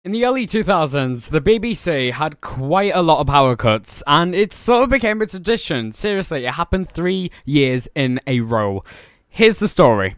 In the early 2000s, the BBC had quite a lot of power cuts, and it sort of became a tradition. Seriously, it happened 3 years in a row. Here's the story.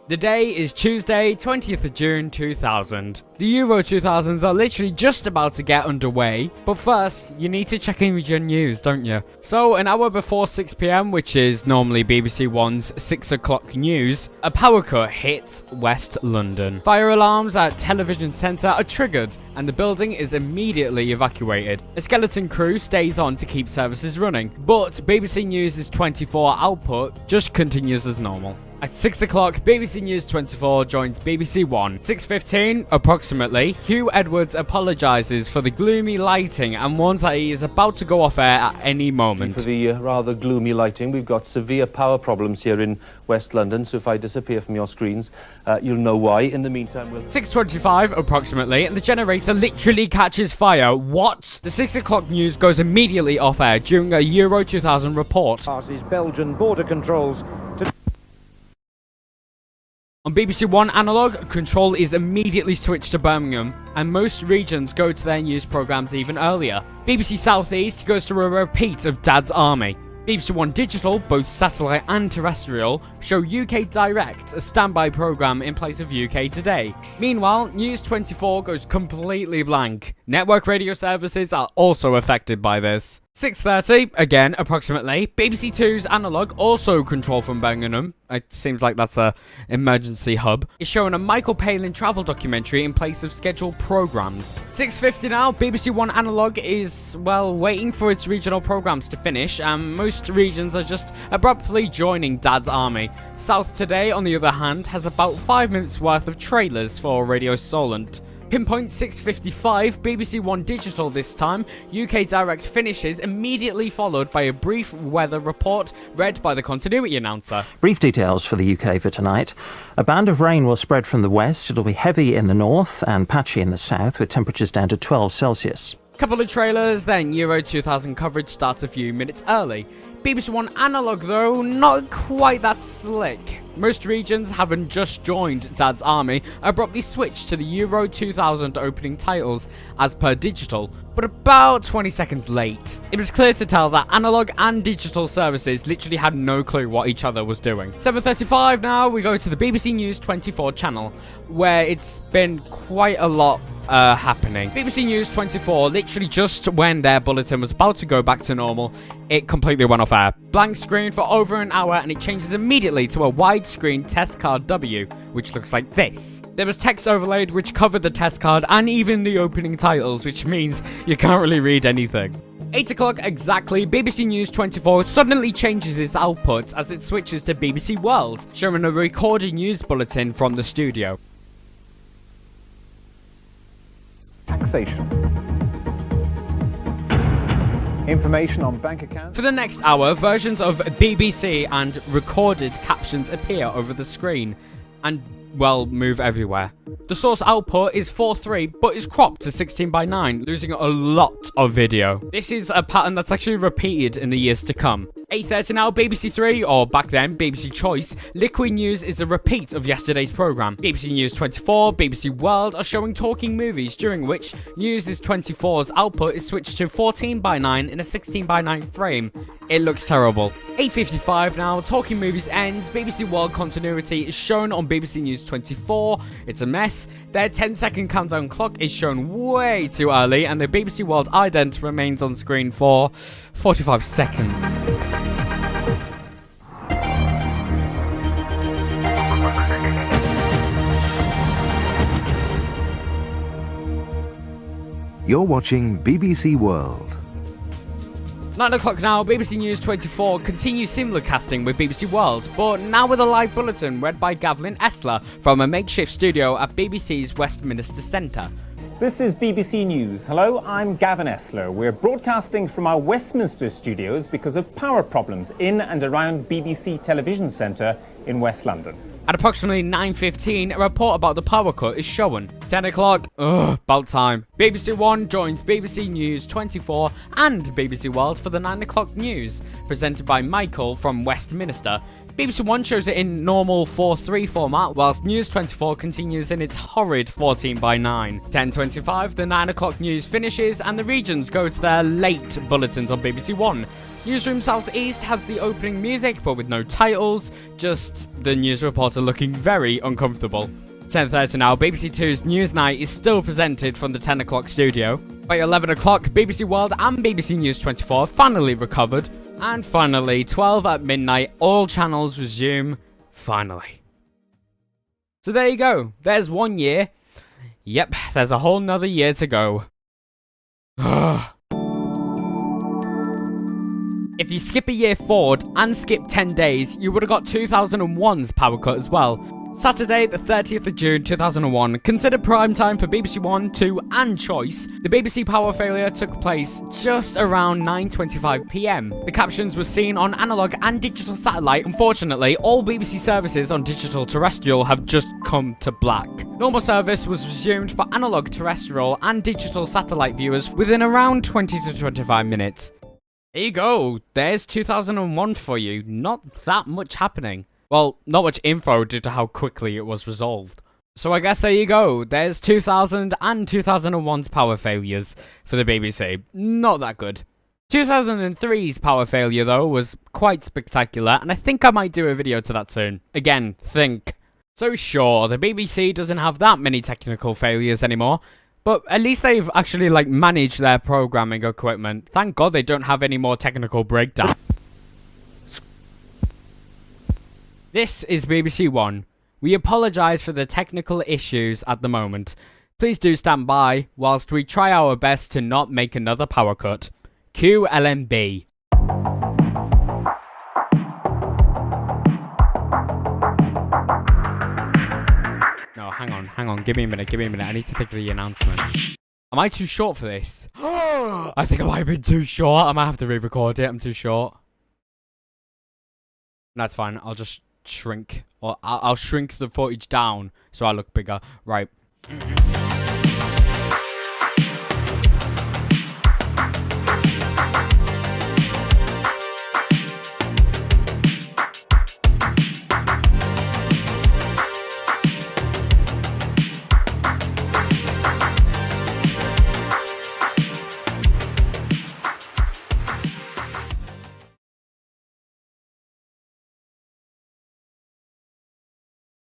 The day is Tuesday, 20th of June 2000. The Euro 2000s are literally just about to get underway, but first, you need to check in with your news, don't you? So, an hour before 6 PM, which is normally BBC One's 6 o'clock news, a power cut hits West London. Fire alarms at Television Centre are triggered, and the building is immediately evacuated. A skeleton crew stays on to keep services running, but BBC News' 24 output just continues as normal. At 6 o'clock, BBC News 24 joins BBC One. 6:15, approximately, Hugh Edwards apologises for the gloomy lighting and warns that he is about to go off air at any moment. For the rather gloomy lighting, we've got severe power problems here in West London, so if I disappear from your screens, you'll know why. In the meantime, we'll... 6:25, approximately, and the generator literally catches fire. What? The 6 o'clock news goes immediately off air during a Euro 2000 report. Passes Belgian border controls to... On BBC One Analog, control is immediately switched to Birmingham, and most regions go to their news programmes even earlier. BBC South East goes to a repeat of Dad's Army. BBC One Digital, both satellite and terrestrial, show UK Direct, a standby programme in place of UK Today. Meanwhile, News 24 goes completely blank. Network radio services are also affected by this. 6:30, again, approximately, BBC Two's Analog, also controlled from Birmingham, it seems like that's a emergency hub, is showing a Michael Palin travel documentary in place of scheduled programmes. 6:50 now, BBC One Analog is, well, waiting for its regional programmes to finish, and most regions are just abruptly joining Dad's Army. South Today, on the other hand, has about 5 minutes worth of trailers for Radio Solent. Pinpoint 6:55, BBC One Digital this time, UK Direct finishes, immediately followed by a brief weather report read by the continuity announcer. Brief details for the UK for tonight. A band of rain will spread from the west. It'll be heavy in the north and patchy in the south, with temperatures down to 12 Celsius. Couple of trailers, then Euro 2000 coverage starts a few minutes early. BBC One Analog, though, not quite that slick. Most regions, having just joined Dad's Army, abruptly switched to the Euro 2000 opening titles as per digital, but about 20 seconds late. It was clear to tell that analog and digital services literally had no clue what each other was doing. 7:35 now, we go to the BBC News 24 channel, where it's been quite a lot happening. BBC News 24, literally just when their bulletin was about to go back to normal, it completely went off air. Blank screen for over an hour, and it changes immediately to a widescreen test card W, which looks like this. There was text overlaid which covered the test card and even the opening titles, which means you can't really read anything. 8 o'clock exactly, BBC News 24 suddenly changes its output as it switches to BBC World, showing a recorded news bulletin from the studio. Taxation. Information on bank accounts. For the next hour, versions of BBC and recorded captions appear over the screen and, well, move everywhere. The source output is 4:3, but is cropped to 16:9, losing a lot of video. This is a pattern that's actually repeated in the years to come. 8:30 now, BBC Three, or back then, BBC Choice, Liquid News is a repeat of yesterday's programme. BBC News 24, BBC World are showing talking movies, during which News 24's output is switched to 14:9 in a 16:9 frame. It looks terrible. 8:55 now, talking movies ends, BBC World continuity is shown on BBC News 24, it's a mess. Their 10-second countdown clock is shown way too early, and the BBC World ident remains on screen for 45 seconds. You're watching BBC World. 9 o'clock now, BBC News 24 continues simulcasting with BBC World, but now with a live bulletin read by Gavlin Essler from a makeshift studio at BBC's Westminster Centre. This is BBC News. Hello, I'm Gavin Essler. We're broadcasting from our Westminster studios because of power problems in and around BBC Television Centre in West London. At approximately 9:15, a report about the power cut is shown. 10 o'clock, about time. BBC One joins BBC News 24 and BBC World for the 9 o'clock news, presented by Michael from Westminster. BBC One shows it in normal 4:3 format, whilst News 24 continues in its horrid 14:9. 10:25, the 9 o'clock news finishes and the regions go to their late bulletins on BBC One. Newsroom South East has the opening music, but with no titles, just the news reporter looking very uncomfortable. 10:30 now, BBC Two's News Night is still presented from the 10 o'clock studio. By 11 o'clock, BBC World and BBC News 24 finally recovered. And finally, 12 at midnight, all channels resume, finally. So there you go, there's 1 year. Yep, there's a whole nother year to go. If you skip a year forward and skip 10 days, you would have got 2001's power cut as well. Saturday, the 30th of June 2001, considered prime time for BBC One, 2 and Choice. The BBC power failure took place just around 9:25 PM. The captions were seen on analogue and digital satellite. Unfortunately, all BBC services on digital terrestrial have just come to black. Normal service was resumed for analogue terrestrial and digital satellite viewers within around 20 to 25 minutes. There you go, there's 2001 for you. Not that much happening. Well, not much info due to how quickly it was resolved. So I guess there you go. There's 2000 and 2001's power failures for the BBC. Not that good. 2003's power failure, though, was quite spectacular, and I think I might do a video to that soon. Again, think. So sure, the BBC doesn't have that many technical failures anymore, but at least they've actually, managed their programming equipment. Thank God they don't have any more technical breakdown. This is BBC One. We apologise for the technical issues at the moment. Please do stand by whilst we try our best to not make another power cut. QLMB. No, hang on, give me a minute, I need to think of the announcement. Am I too short for this? I think I might have been too short, I might have to re-record it, I'm too short. That's fine, I'll just shrink, or I'll shrink the footage down so I look bigger. Right.